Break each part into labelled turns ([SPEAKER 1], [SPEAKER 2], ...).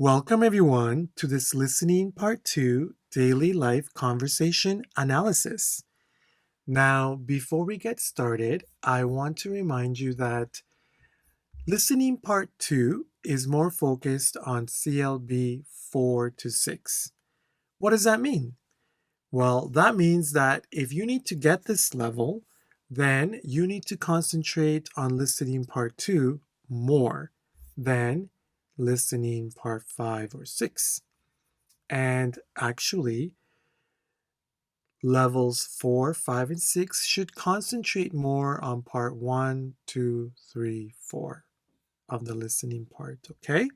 [SPEAKER 1] Welcome, everyone, to this Listening Part 2 Daily Life Conversation Analysis. Now, before we get started, I want to remind you that Listening Part 2 is more focused on CLB 4 to 6. What does that mean? Well, that means that if you need to get this level, then you need to concentrate on Listening Part 2 more than Listening Part 5 or 6. And actually, levels 4, 5, and 6 should concentrate more on part 1, 2, 3, 4 of the listening part, okay?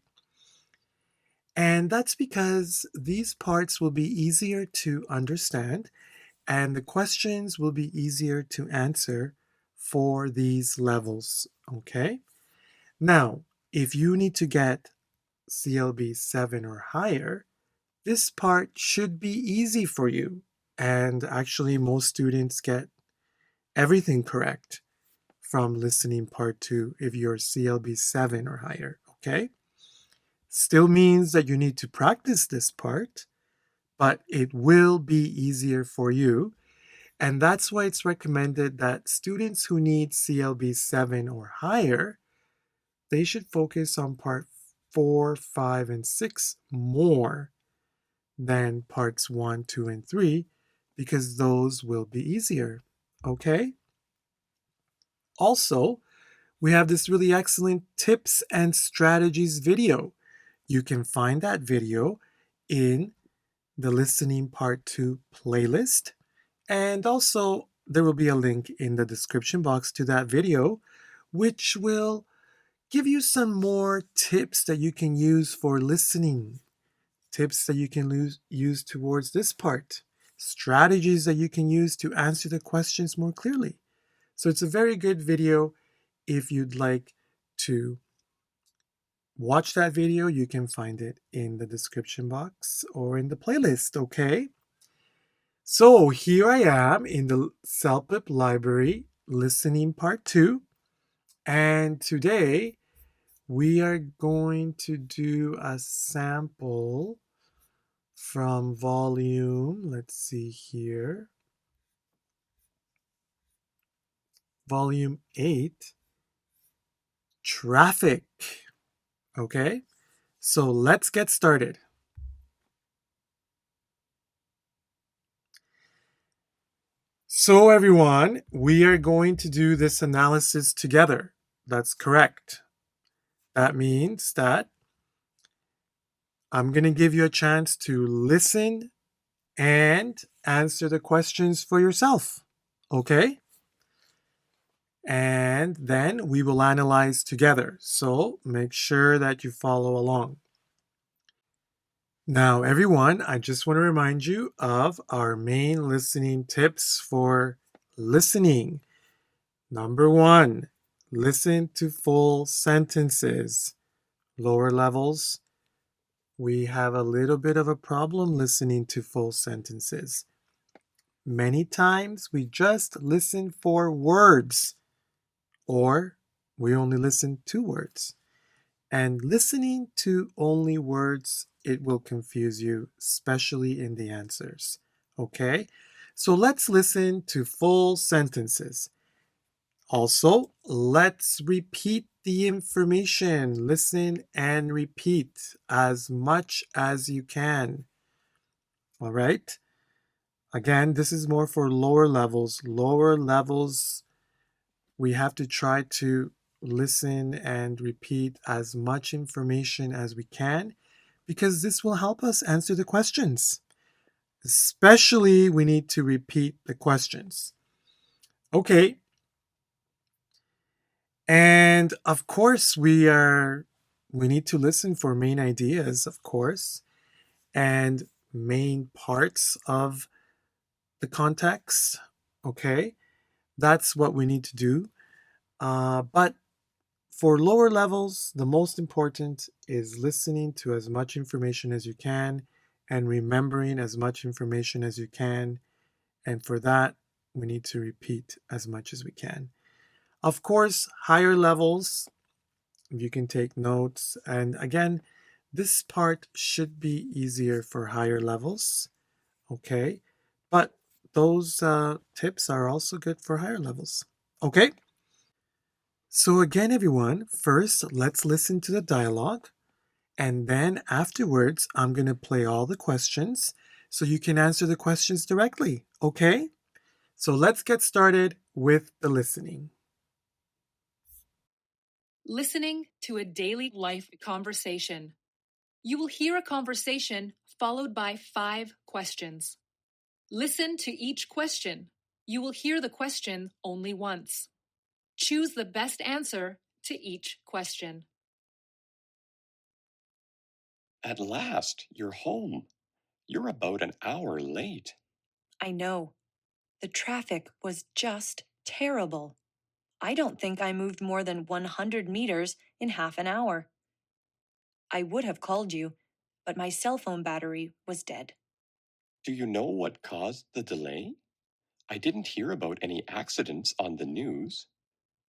[SPEAKER 1] And that's because these parts will be easier to understand and the questions will be easier to answer for these levels, okay? Now, if you need to get CLB 7 or higher, this part should be easy for you. And actually, most students get everything correct from listening part 2 if you're CLB 7 or higher, okay? Still means that you need to practice this part, but it will be easier for you. And that's why it's recommended that students who need CLB 7 or higher, they should focus on part 4, 5, and 6 more than parts 1, 2, and 3 because those will be easier, okay? Also, we have this really excellent tips and strategies video. You can find that video in the Listening Part 2 playlist. And also, there will be a link in the description box to that video, which will give you some more tips that you can use for listening, tips that you can use towards this part, strategies that you can use to answer the questions more clearly. So it's a very good video. If you'd like to watch that video, you can find it in the description box or in the playlist, okay? So here I am in the CELPIP Library Listening Part 2. And today we are going to do a sample from volume, let's see here, volume 8, Traffic. Okay, so let's get started. So everyone, we are going to do this analysis together. That's correct. That means that I'm going to give you a chance to listen and answer the questions for yourself. Okay? And then we will analyze together. So make sure that you follow along. Now, everyone, I just want to remind you of our main listening tips for listening. Number 1, listen to full sentences. Lower levels, we have a little bit of a problem listening to full sentences. Many times we just listen for words, or we only listen to words. And listening to only words, it will confuse you, especially in the answers. Okay? So let's listen to full sentences. Also, let's repeat the information. Listen and repeat as much as you can. All right? Again, this is more for lower levels. Lower levels, we have to try to listen and repeat as much information as we can because this will help us answer the questions. Especially, we need to repeat the questions. Okay. And of course, we need to listen for main ideas, of course, and main parts of the context. Okay. That's what we need to do. But for lower levels, the most important is listening to as much information as you can and remembering as much information as you can. And for that, we need to repeat as much as we can. Of course, higher levels, you can take notes. And again, This part should be easier for higher levels, okay? But those tips are also good for higher levels, okay? So again, everyone, first let's listen to the dialogue, and then afterwards, I'm going to play all the questions so you can answer the questions directly, okay? So let's get started with the listening.
[SPEAKER 2] Listening to a daily life conversation. You will hear a conversation followed by 5 questions. Listen to each question. You will hear the question only once. Choose the best answer to each question.
[SPEAKER 3] At last, you're home. You're about an hour late.
[SPEAKER 4] I know. The traffic was just terrible. I don't think I moved more than 100 meters in half an hour. I would have called you, but my cell phone battery was dead.
[SPEAKER 3] Do you know what caused the delay? I didn't hear about any accidents on the news.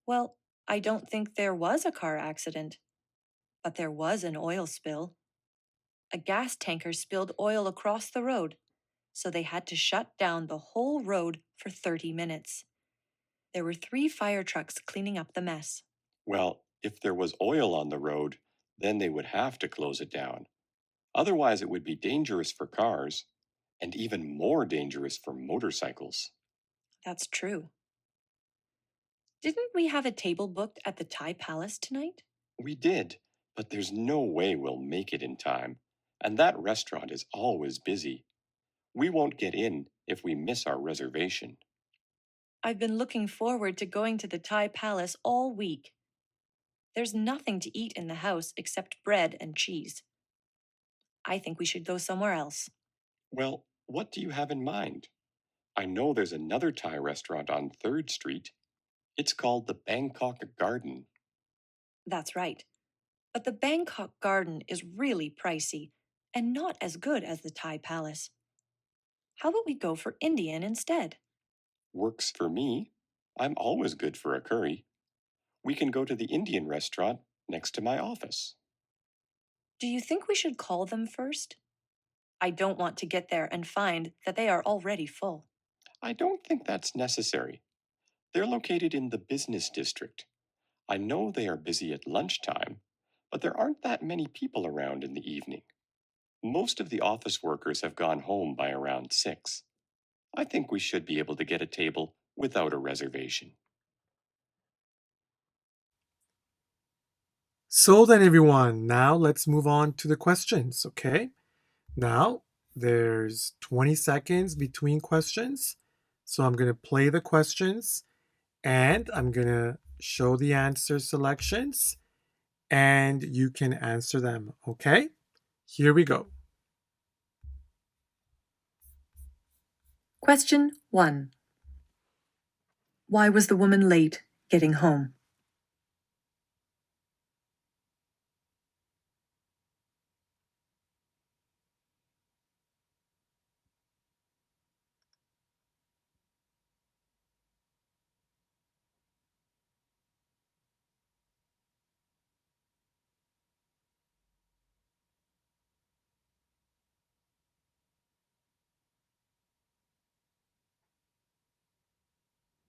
[SPEAKER 4] Well, I don't think there was a car accident, but there was an oil spill. A gas tanker spilled oil across the road, so they had to shut down the whole road for 30 minutes. There were 3 fire trucks cleaning up the mess.
[SPEAKER 3] Well, if there was oil on the road, then they would have to close it down. Otherwise, it would be dangerous for cars and even more dangerous for motorcycles.
[SPEAKER 4] That's true. Didn't we have a table booked at the Thai Palace tonight?
[SPEAKER 3] We did, but there's no way we'll make it in time. And that restaurant is always busy. We won't get in if we miss our reservation.
[SPEAKER 4] I've been looking forward to going to the Thai Palace all week. There's nothing to eat in the house except bread and cheese. I think we should go somewhere else.
[SPEAKER 3] Well, what do you have in mind? I know there's another Thai restaurant on 3rd Street. It's called the Bangkok Garden.
[SPEAKER 4] That's right. But the Bangkok Garden is really pricey and not as good as the Thai Palace. How about we go for Indian instead?
[SPEAKER 3] Works for me. I'm always good for a curry. We can go to the Indian restaurant next to my office.
[SPEAKER 4] Do you think we should call them first? I don't want to get there and find that they are already full.
[SPEAKER 3] I don't think that's necessary. They're located in the business district. I know they are busy at lunchtime, but there aren't that many people around in the evening. Most of the office workers have gone home by around 6. I think we should be able to get a table without a reservation.
[SPEAKER 1] So then, everyone, now let's move on to the questions, okay? Now, there's 20 seconds between questions. So I'm going to play the questions and I'm going to show the answer selections and you can answer them, okay? Here we go.
[SPEAKER 4] Question 1. Why was the woman late getting home?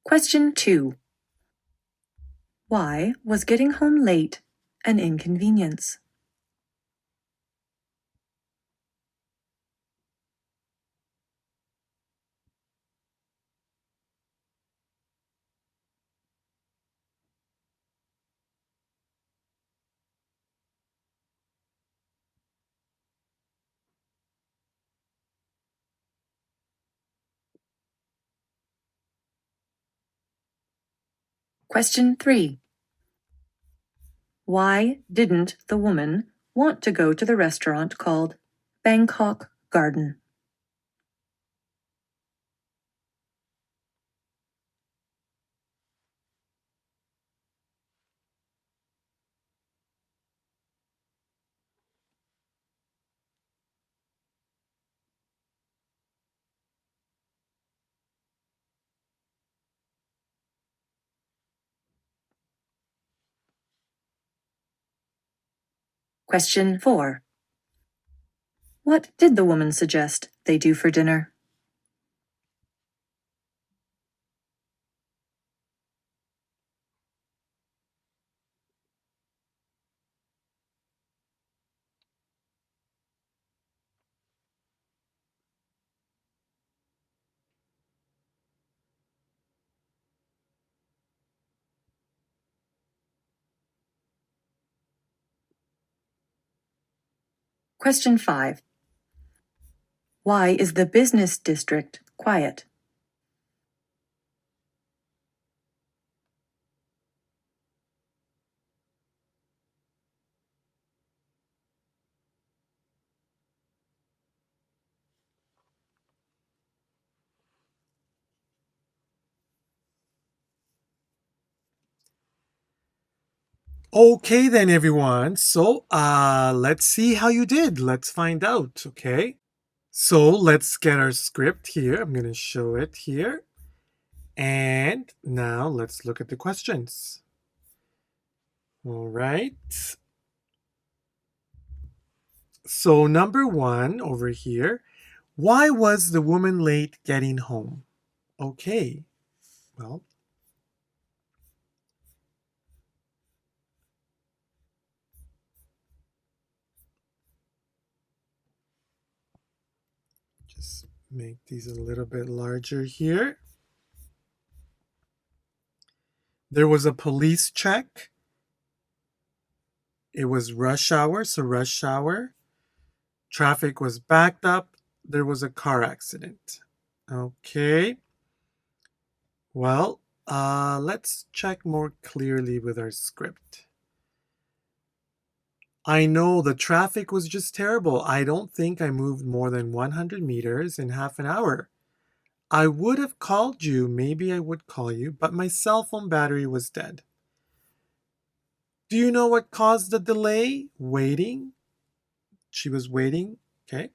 [SPEAKER 4] Question 2. Why was getting home late an inconvenience? Question 3. Why didn't the woman want to go to the restaurant called Bangkok Garden? Question 4. What did the woman suggest they do for dinner? Question 5. Why is the business district quiet?
[SPEAKER 1] Okay then, everyone. So let's see how you did. Let's find out, okay? So let's get our script here. I'm going to show it here. And now let's look at the questions. All right. So number 1 over here, why was the woman late getting home? Okay. Well, just make these a little bit larger here. There was a police check. It was rush hour, so rush hour. Traffic was backed up. There was a car accident. Okay. Well, let's check more clearly with our script. I know the traffic was just terrible. I don't think I moved more than 100 meters in half an hour. I would have called you, maybe I would call you, but my cell phone battery was dead. Do you know what caused the delay? Waiting. She was waiting. Okay.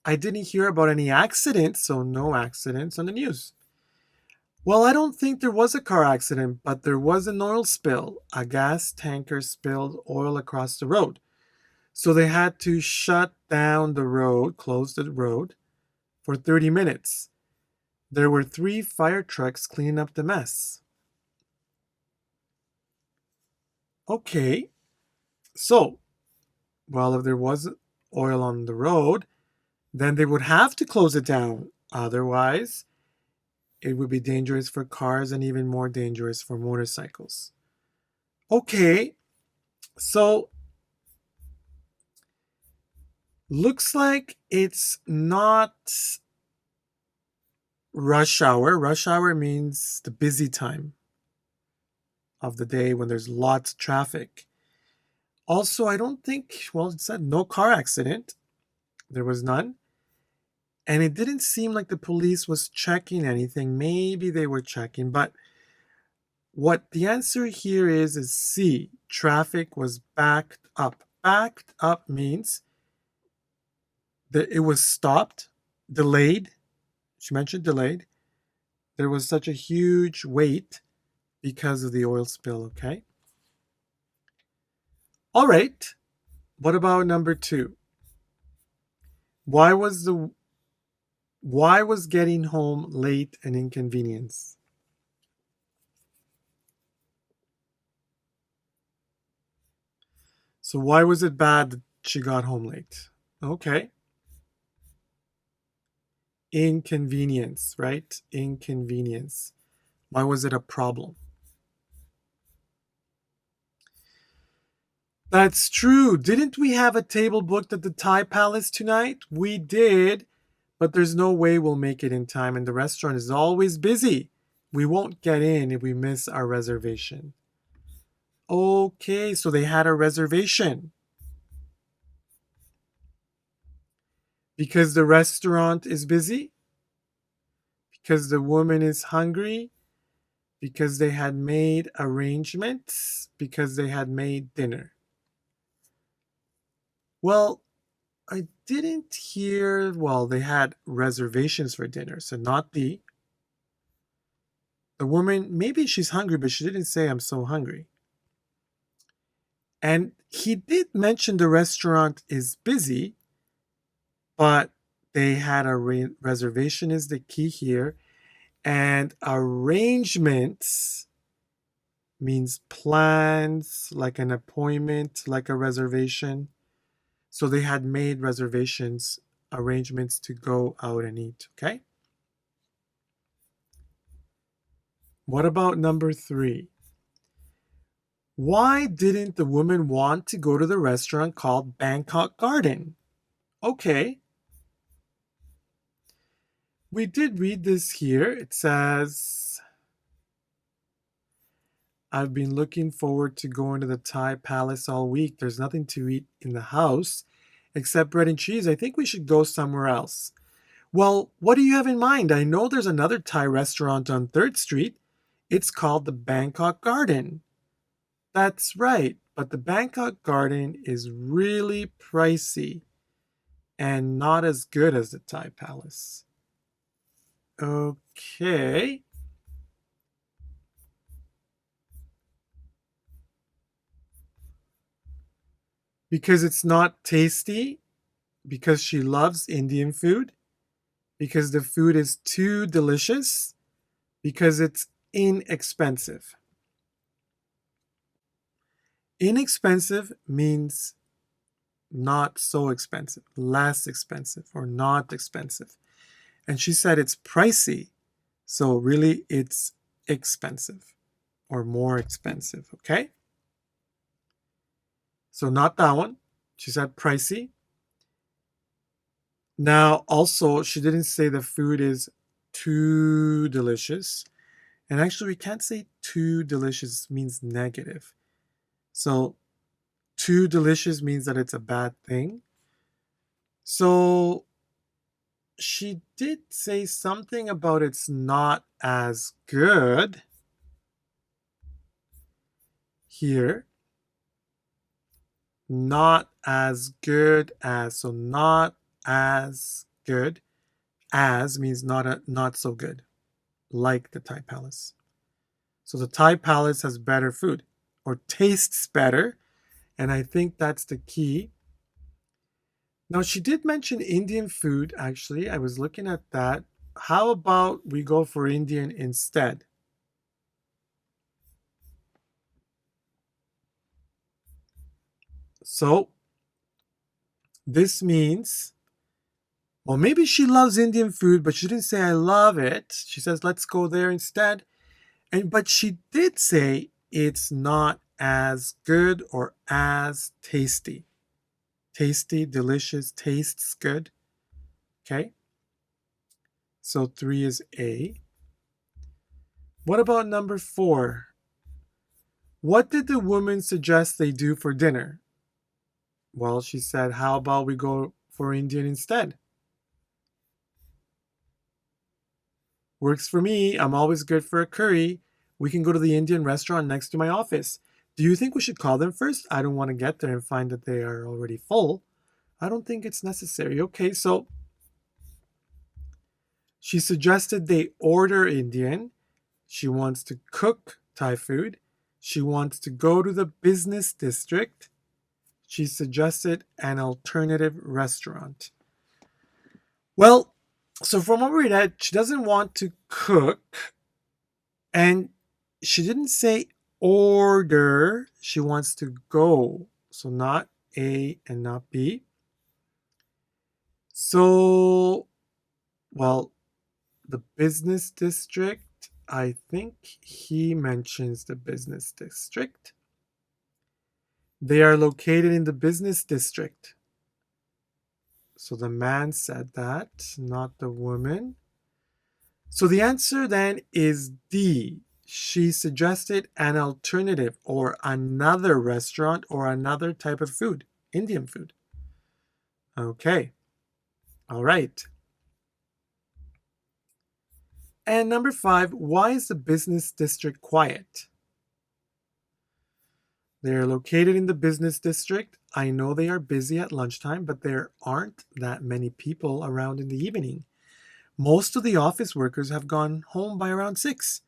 [SPEAKER 1] I didn't hear about any accidents, so no accidents on the news. Well, I don't think there was a car accident, but there was an oil spill. A gas tanker spilled oil across the road. So they had to shut down the road, close the road for 30 minutes. There were 3 fire trucks cleaning up the mess. Okay, so, well, if there was oil on the road, then they would have to close it down. Otherwise, it would be dangerous for cars and even more dangerous for motorcycles. Okay, so looks like it's not rush hour. Rush hour means the busy time of the day when there's lots of traffic. Also, I don't think, well, it said no car accident. There was none. And it didn't seem like the police was checking anything. Maybe they were checking, but what the answer here is C. Traffic was backed up. Backed up means that it was stopped, delayed. She mentioned delayed. There was such a huge wait because of the oil spill, okay? All right. What about number 2? Why was getting home late an inconvenience? So why was it bad that she got home late? Okay. Inconvenience, right? Inconvenience. Why was it a problem? That's true. Didn't we have a table booked at the Thai Palace tonight? We did, but there's no way we'll make it in time, and the restaurant is always busy. We won't get in if we miss our reservation. Okay, so they had a reservation. Because the restaurant is busy? Because the woman is hungry? Because they had made arrangements? Because they had made dinner? Well, I didn't hear, well, they had reservations for dinner, so not the woman, maybe she's hungry, but she didn't say I'm so hungry. And he did mention the restaurant is busy, but they had a reservation is the key here. And arrangements means plans, like an appointment, like a reservation. So they had made reservations, arrangements to go out and eat. Okay. What about number 3? Why didn't the woman want to go to the restaurant called Bangkok Garden? Okay. We did read this here. It says, I've been looking forward to going to the Thai palace all week. There's nothing to eat in the house except bread and cheese. I think we should go somewhere else. Well, what do you have in mind? I know there's another Thai restaurant on 3rd Street. It's called the Bangkok Garden. That's right, but the Bangkok Garden is really pricey and not as good as the Thai palace. Okay. Because it's not tasty, because she loves Indian food, because the food is too delicious, because it's inexpensive. Inexpensive means not so expensive, less expensive, or not expensive. And she said it's pricey, so really it's expensive or more expensive, okay? So not that one. She said pricey. Now, also, she didn't say the food is too delicious. And actually, we can't say too delicious means negative. So, too delicious means that it's a bad thing. So, she did say something about it's not as good here. Not as good as. So, not as good as means not so good, like the Thai palace. So the Thai palace has better food or tastes better. And I think that's the key. Now, she did mention Indian food, actually. I was looking at that. How about we go for Indian instead? So this means, well, maybe she loves Indian food, but she didn't say I love it. She says, let's go there instead. But she did say it's not as good or as tasty. Tasty, delicious, tastes good. Okay. So 3 is A. What about number 4? What did the woman suggest they do for dinner? Well, she said, how about we go for Indian instead? Works for me. I'm always good for a curry. We can go to the Indian restaurant next to my office. Do you think we should call them first? I don't want to get there and find that they are already full. I don't think it's necessary. Okay, so she suggested they order Indian. She wants to cook Thai food. She wants to go to the business district. She suggested an alternative restaurant. Well, so from what we read, she doesn't want to cook, and she didn't say order. She wants to go. So not A and not B. So, well, the business district, I think he mentions the business district. They are located in the business district. So the man said that, not the woman. So the answer then is D. She suggested an alternative or another restaurant or another type of food, Indian food. Okay. All right. And number 5, why is the business district quiet? They are located in the business district. I know they are busy at lunchtime, but there aren't that many people around in the evening. Most of the office workers have gone home by around 6.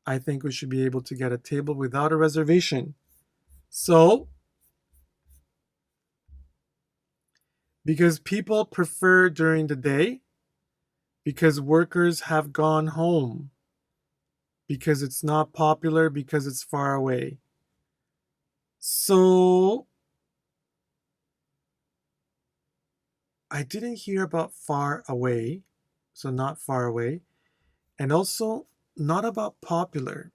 [SPEAKER 1] I think we should be able to get a table without a reservation. So, Because people prefer during the day, because workers have gone home, because it's not popular, because it's far away. So I didn't hear about far away, so not far away, and also not about popular.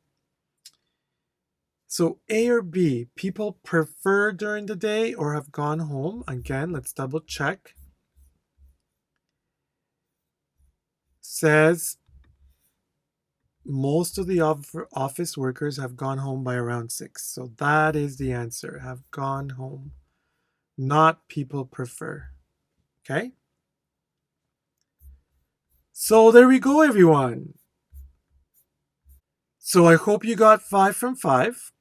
[SPEAKER 1] So A or B, people prefer during the day or have gone home. Again, let's double check. Says most of the office workers have gone home by around 6. So that is the answer, have gone home, not people prefer. Okay? So there we go, everyone. So I hope you got 5 from 5.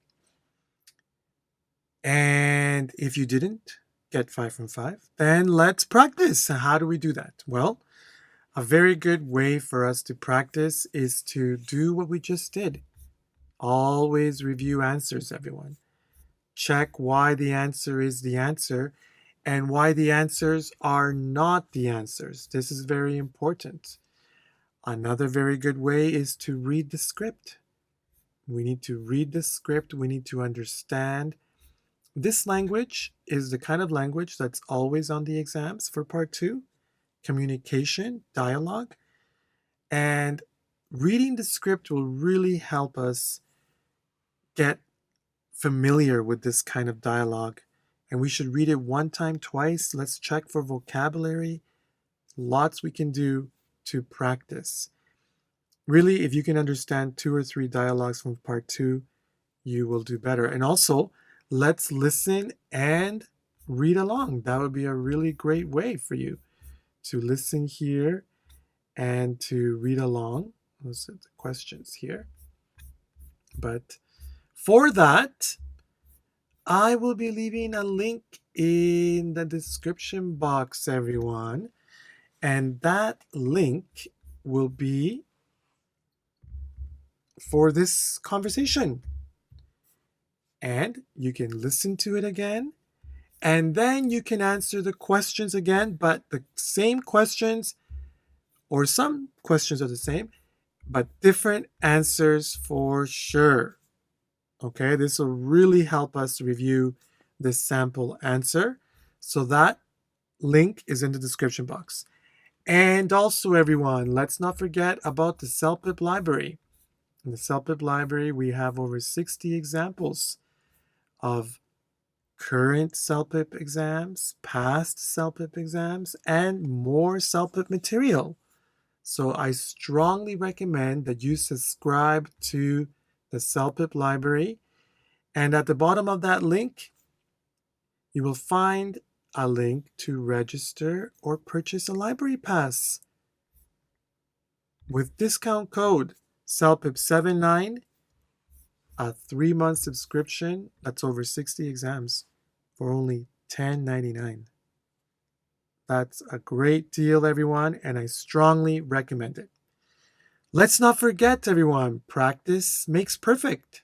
[SPEAKER 1] And if you didn't get 5 from 5, then let's practice. How do we do that? Well, a very good way for us to practice is to do what we just did. Always review answers, everyone. Check why the answer is the answer and why the answers are not the answers. This is very important. Another very good way is to read the script. We need to read the script. We need to understand. This language is the kind of language that's always on the exams for part 2, communication, dialogue. And reading the script will really help us get familiar with this kind of dialogue. And we should read it one time, twice. Let's check for vocabulary. Lots we can do to practice. Really, if you can understand 2 or 3 dialogues from part 2, you will do better. And also, let's listen and read along. That would be a really great way for you to listen here and to read along. Those are the questions here. But for that, I will be leaving a link in the description box, everyone. And that link will be for this conversation. And you can listen to it again. And then you can answer the questions again, but the same questions, or some questions are the same, but different answers for sure. Okay, this will really help us review this sample answer. So that link is in the description box. And also, everyone, let's not forget about the CELPIP Library. In the CELPIP Library, we have over 60 examples of current CELPIP exams, past CELPIP exams, and more CELPIP material. So I strongly recommend that you subscribe to the CELPIP Library. And at the bottom of that link, you will find a link to register or purchase a library pass. With discount code CELPIP79, a 3-month subscription, that's over 60 exams, for only $10.99. That's a great deal, everyone, and I strongly recommend it. Let's not forget, everyone, practice makes perfect.